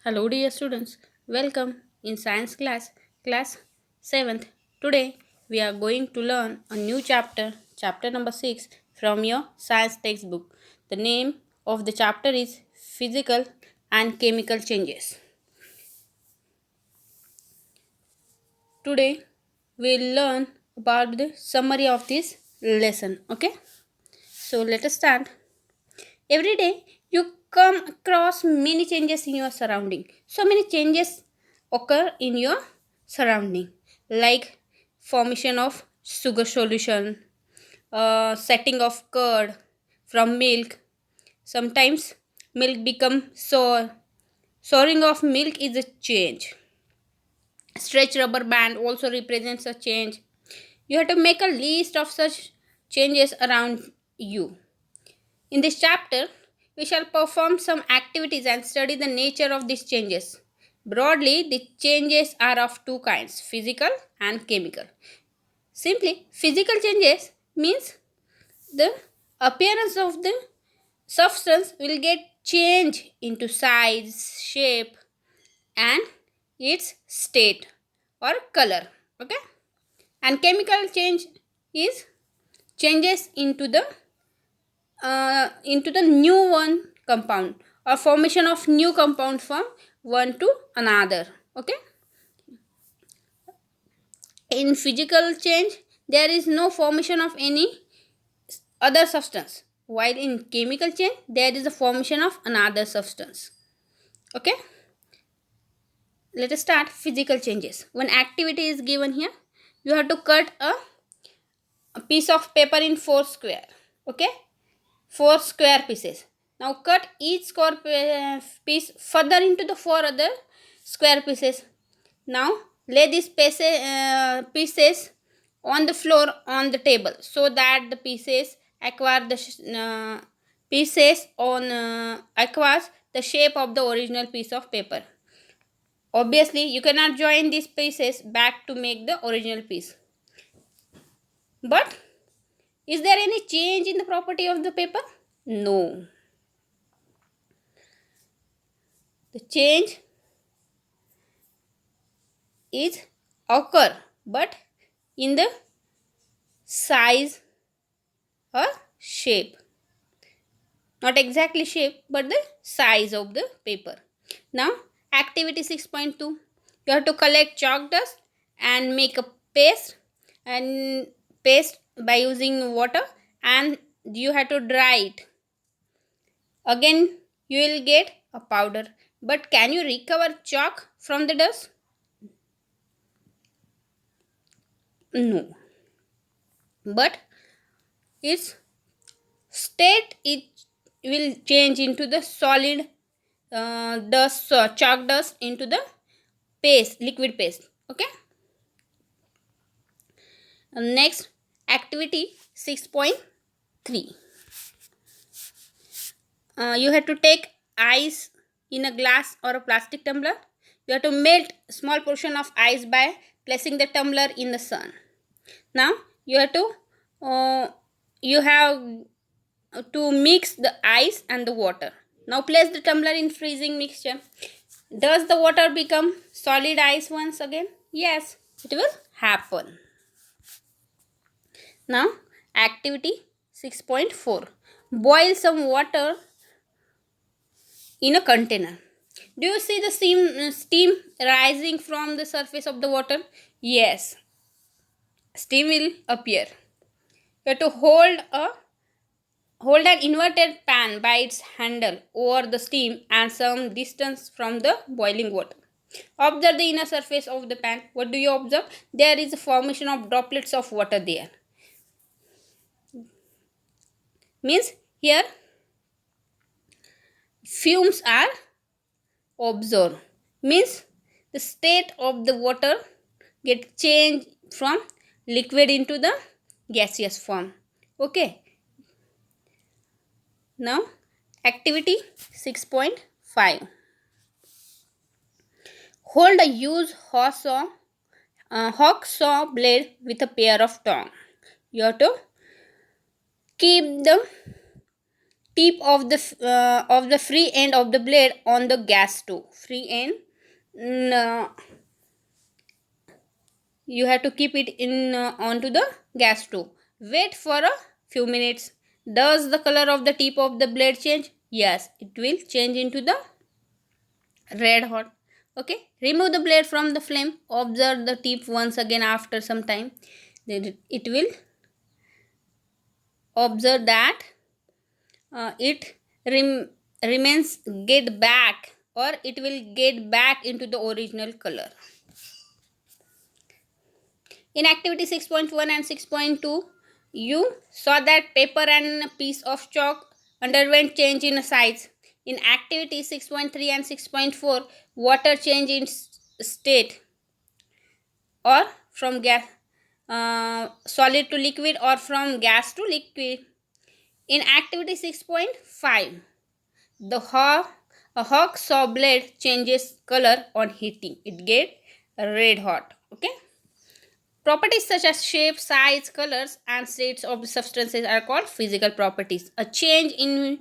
Hello, dear students. Welcome in science class 7th. Today, we are going to learn a new chapter number 6 from your science textbook. The name of the chapter is Physical and Chemical Changes. Today, we'll learn about the summary of this lesson. Okay? So, let us start. Every day you come across many changes in your surrounding. So many changes occur in your surrounding, like formation of sugar solution, setting of curd from milk. Sometimes milk become sour. Souring of milk is a change. Stretch rubber band also represents a change. You have to make a list of such changes around you. In this chapter, we shall perform some activities and study the nature of these changes. Broadly, the changes are of two kinds, physical and chemical. Simply, physical changes means the appearance of the substance will get changed into size, shape, and its state or color. Okay? And chemical change is changes into the new one compound or formation of new compound from one to another. Okay, in physical change there is no formation of any other substance, while in chemical change there is a formation of another substance. Okay, let us start physical changes. One activity is given here. You have to cut a piece of paper in four square. Okay, four square pieces. Now cut each square piece further into the four other square pieces. Now lay these pieces on the floor on the table so that the pieces acquire the pieces on acquires the shape of the original piece of paper. Obviously, you cannot join these pieces back to make the original piece. But is there any change in the property of the paper? No. The change is occur, but in the size or shape. Not exactly shape, but the size of the paper. Now, activity 6.2. You have to collect chalk dust and make a paste and paste by using water, and you have to dry it. Again, you will get a powder. But can you recover chalk from the dust? No. But its state it will change into the solid dust, chalk dust into the paste, liquid paste. Okay. Next, activity 6.3. You have to take ice in a glass or a plastic tumbler. You have to melt a small portion of ice by placing the tumbler in the sun. Now you have to uh, you have to mix the ice and the water. Now place the tumbler in freezing mixture. Does the water become solid ice once again? Yes, it will happen. Now, activity 6.4. Boil some water in a container. Do you see the steam rising from the surface of the water? Yes, steam will appear. You have to hold an inverted pan by its handle over the steam and some distance from the boiling water. Observe the inner surface of the pan. What do you observe? There is a formation of droplets of water there. Means here fumes are observed. Means the state of the water get changed from liquid into the gaseous form. Okay. Now activity 6.5. Hold a used hawk saw blade with a pair of tongs. You have to keep the tip of the free end of the blade on the gas stove. Free end, you have to keep it in onto the gas stove. Wait for a few minutes. Does the color of the tip of the blade change? Yes, it will change into the red hot. Okay, remove the blade from the flame. Observe the tip once again after some time. Then it will observe that it remains get back, or it will get back into the original color. In activity 6.1 and 6.2, you saw that paper and a piece of chalk underwent change in size. In activity 6.3 and 6.4, water change in state, or from gas solid to liquid, or from gas to liquid. In activity 6.5, the hawk saw blade changes color on heating. It get red hot. Okay. Properties such as shape, size, colors, and states of the substances are called physical properties. A change in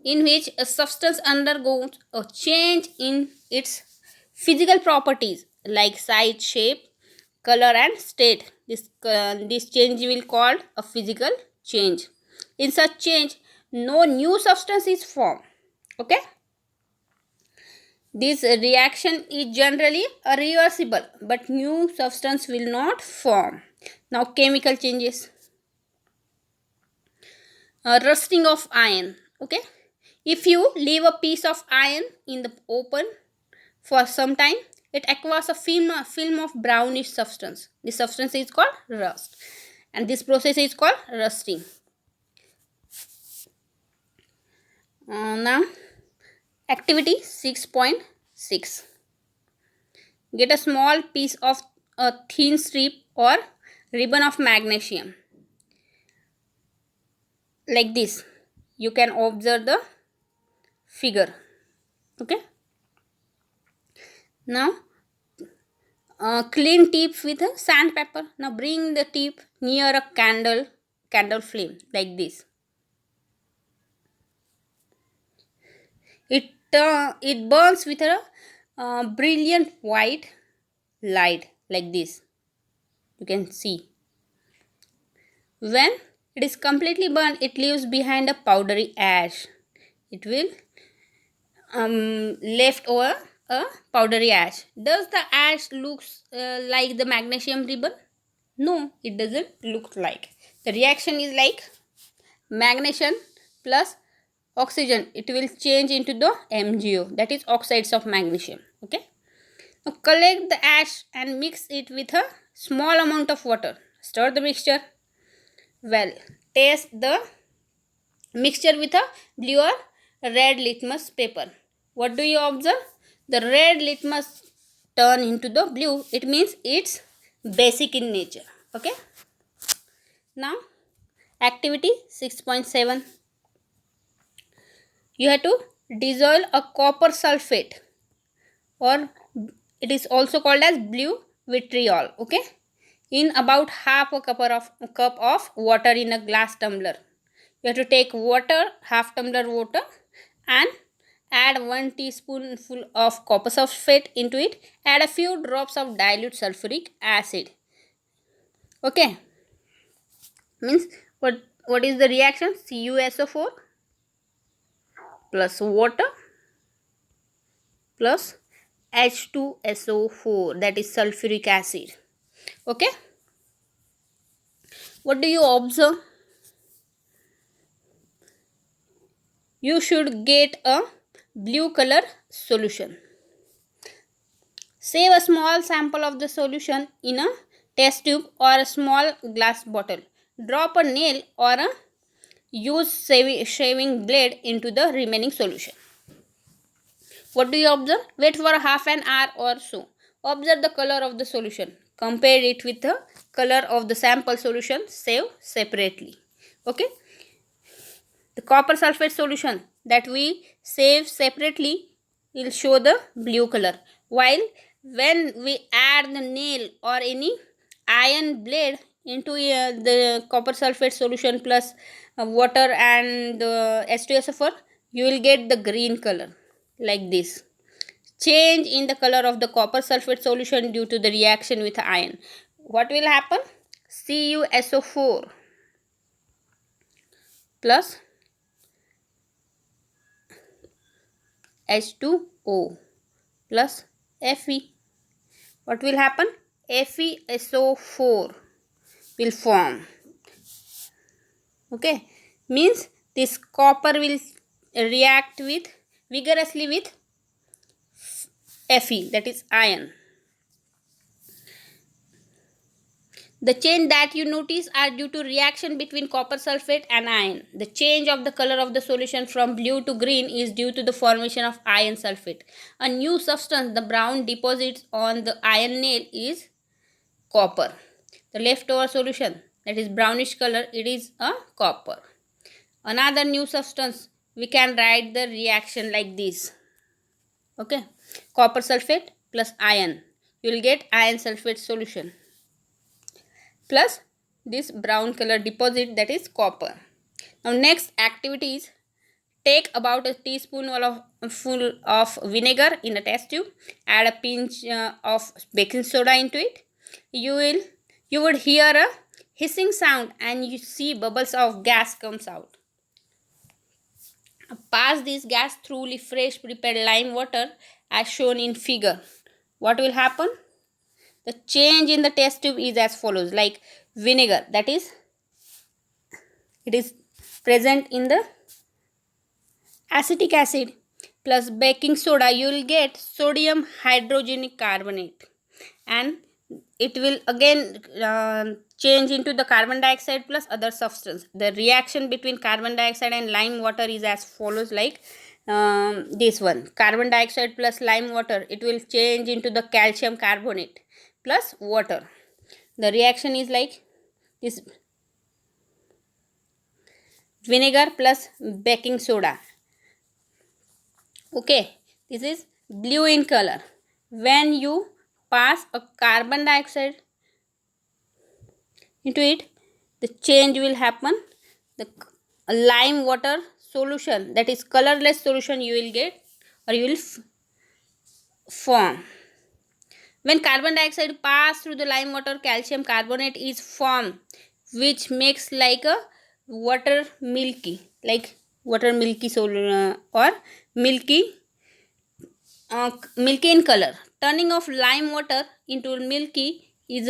which a substance undergoes a change in its physical properties like size, shape, color, and state. This change will called a physical change. In such change, no new substance is formed. Okay. This reaction is generally reversible, but new substance will not form. Now, chemical changes. Rusting of iron. Okay, if you leave a piece of iron in the open for some time, it acquires a film of brownish substance. This substance is called rust, and this process is called rusting. Now, activity 6.6. Get a small piece of a thin strip or ribbon of magnesium. Like this, you can observe the figure. Okay. Now, clean tip with a sandpaper. Now, bring the tip near a candle flame like this. It burns with a brilliant white light like this. You can see. When it is completely burned, it leaves behind a powdery ash. It will left over a powdery ash. Does the ash looks like the magnesium ribbon? No, it doesn't look like. The reaction is like magnesium plus oxygen. It will change into the MgO, that is oxides of magnesium. Okay. Now collect the ash and mix it with a small amount of water. Stir the mixture well. Taste the mixture with a blue or red litmus paper. What do you observe? The red litmus turn into the blue. It means it's basic in nature. Okay. Now, activity 6.7. You have to dissolve a copper sulfate, or it is also called as blue vitriol. Okay. In about half a cup of water in a glass tumbler. You have to take water, half tumbler water, and add 1 teaspoonful of copper sulfate into it. Add a few drops of dilute sulfuric acid. Okay. Means what is the reaction? CuSO4 plus water plus H2SO4, that is sulfuric acid. Okay. What do you observe? You should get a blue color solution. Save a small sample of the solution in a test tube or a small glass bottle. Drop a nail or a used shaving blade into the remaining solution. What do you observe? Wait for half an hour or so. Observe the color of the solution. Compare it with the color of the sample solution. Save separately. Okay. The copper sulfate solution that we save separately will show the blue color, while when we add the nail or any iron blade into the copper sulfate solution plus water and H2SO4, you will get the green color like this. Change in the color of the copper sulfate solution due to the reaction with iron. What will happen? CuSO4 plus H2O plus Fe. What will happen? FeSO4 will form. Okay, means this copper will react with vigorously with Fe, that is iron. The change that you notice are due to reaction between copper sulfate and iron. The change of the color of the solution from blue to green is due to the formation of iron sulfate. A new substance, the brown deposits on the iron nail, is copper. The leftover solution, that is brownish color, it is a copper. Another new substance, we can write the reaction like this. Okay, copper sulfate plus iron, you will get iron sulfate solution plus this brown color deposit, that is copper. Now next activity is, take about a teaspoonful of vinegar in a test tube, add a pinch of baking soda into it. You would hear a hissing sound and you see bubbles of gas comes out. Pass this gas through fresh prepared lime water as shown in figure. What will happen? The change in the test tube is as follows, like vinegar, that is, it is present in the acetic acid plus baking soda, you will get sodium hydrogenic carbonate, and it will again change into the carbon dioxide plus other substance. The reaction between carbon dioxide and lime water is as follows, like this one, carbon dioxide plus lime water, it will change into the calcium carbonate plus water. The reaction is like this, vinegar plus baking soda. Okay, this is blue in color. When you pass a carbon dioxide into it, the change will happen. The lime water solution, that is colorless solution, you will get, or you will form. When carbon dioxide pass through the lime water, calcium carbonate is formed, which makes like a water milky, like water milky or milky milky in color. Turning of lime water into milky is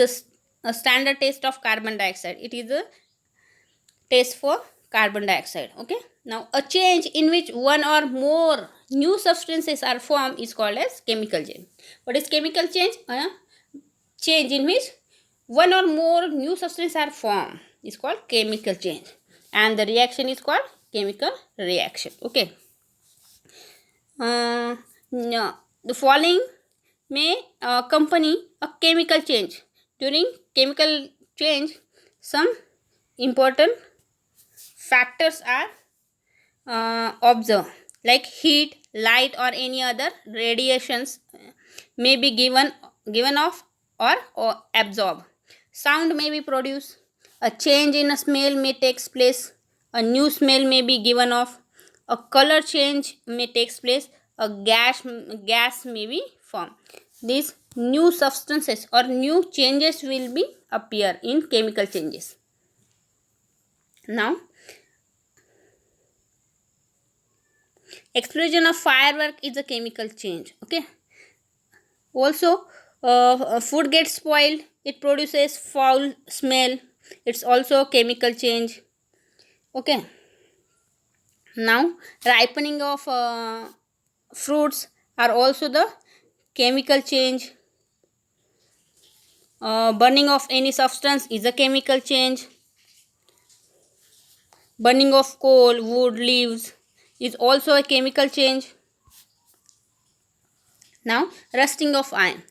a standard test of carbon dioxide. It is a test for carbon dioxide. Okay, now a change in which one or more new substances are formed is called as chemical change. What is chemical change? Change in which one or more new substances are formed is called chemical change, and the reaction is called chemical reaction. Okay, no, the following may accompany a chemical change. During chemical change, some important factors are observed, like heat, light, or any other radiations may be given off or absorbed. Sound may be produced. A change in a smell may take place. A new smell may be given off. A color change may take place. A gas may be formed. These new substances or new changes will be appear in chemical changes. Now, explosion of firework is a chemical change. Okay, also food gets spoiled, it produces foul smell, it's also a chemical change. Okay, now ripening of fruits are also the chemical change. Burning of any substance is a chemical change. Burning of coal, wood, leaves is also a chemical change. Now, rusting of iron.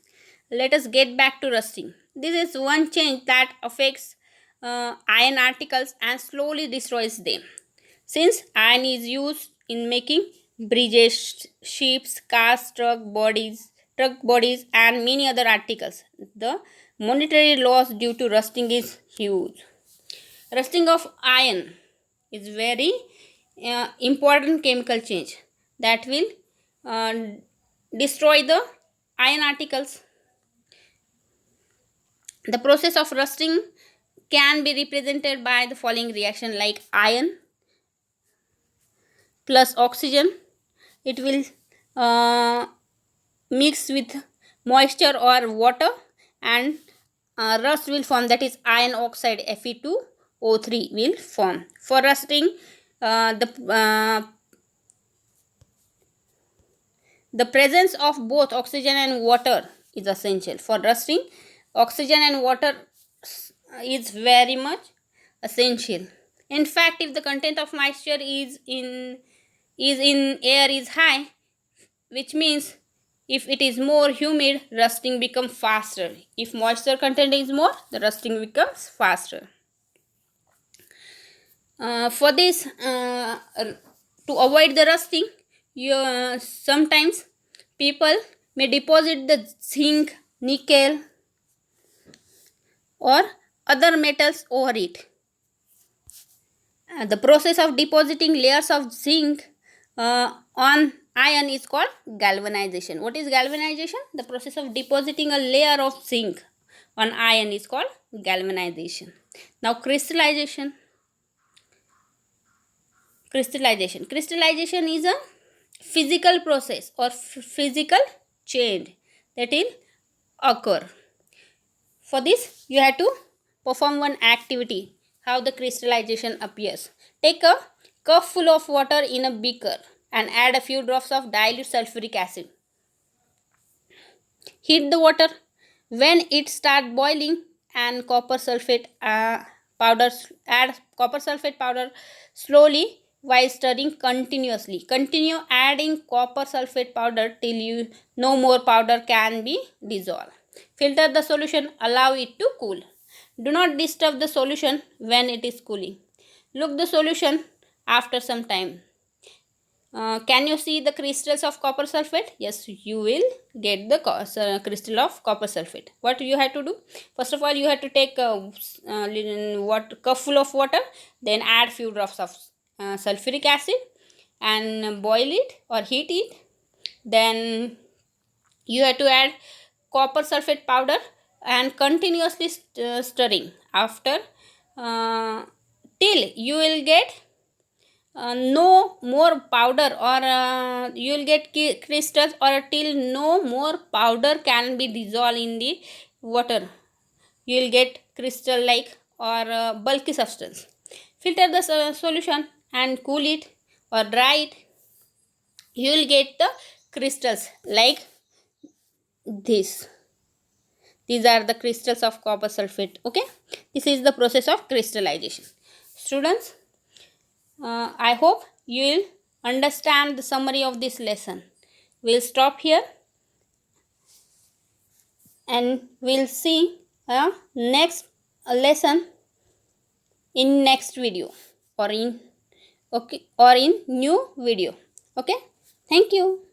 Let us get back to rusting. This is one change that affects iron particles and slowly destroys them. Since iron is used in making bridges, ships, cars, truck bodies, and many other articles, the monetary loss due to rusting is huge. Rusting of iron. is very important chemical change that will uh, destroy the iron articles. The process of rusting can be represented by the following reaction, like iron plus oxygen. It will mix with moisture or water, and rust will form, that is iron oxide Fe2O3 will form. For rusting, the presence of both oxygen and water is essential. For rusting, oxygen and water is very much essential. In fact, if the content of moisture is in air is high, which means if it is more humid, rusting becomes faster. If moisture content is more, the rusting becomes faster. For this, to avoid the rusting, sometimes people may deposit the zinc, nickel, or other metals over it. The process of depositing layers of zinc on iron is called galvanization. What is galvanization? The process of depositing a layer of zinc on iron is called galvanization. Now crystallization. Crystallization is a physical process or physical change that will occur. For this, you have to perform one activity. How the crystallization appears. Take a cup full of water in a beaker and add a few drops of dilute sulfuric acid. Heat the water. When it starts boiling, and copper sulfate powder, add copper sulfate powder slowly while stirring continuously. Continue adding copper sulfate powder till no more powder can be dissolved. Filter the solution, allow it to cool. Do not disturb the solution when it is cooling. Look the solution after some time. Can you see the crystals of copper sulfate? Yes, you will get the crystal of copper sulfate. What you have to do? First of all, you have to take a cup full of water, then add few drops of sulfuric acid and boil it or heat it. Then you have to add copper sulfate powder and continuously stirring after till you will get no more powder, or you will get crystals, or till no more powder can be dissolved in the water. You will get crystal like or bulky substance. Filter the solution and cool it or dry it. You will get the crystals like this. These are the crystals of copper sulfate. Okay, this is the process of crystallization. Students, I hope you will understand the summary of this lesson. We'll stop here and we'll see a next lesson in next video, or in new video. Okay, thank you.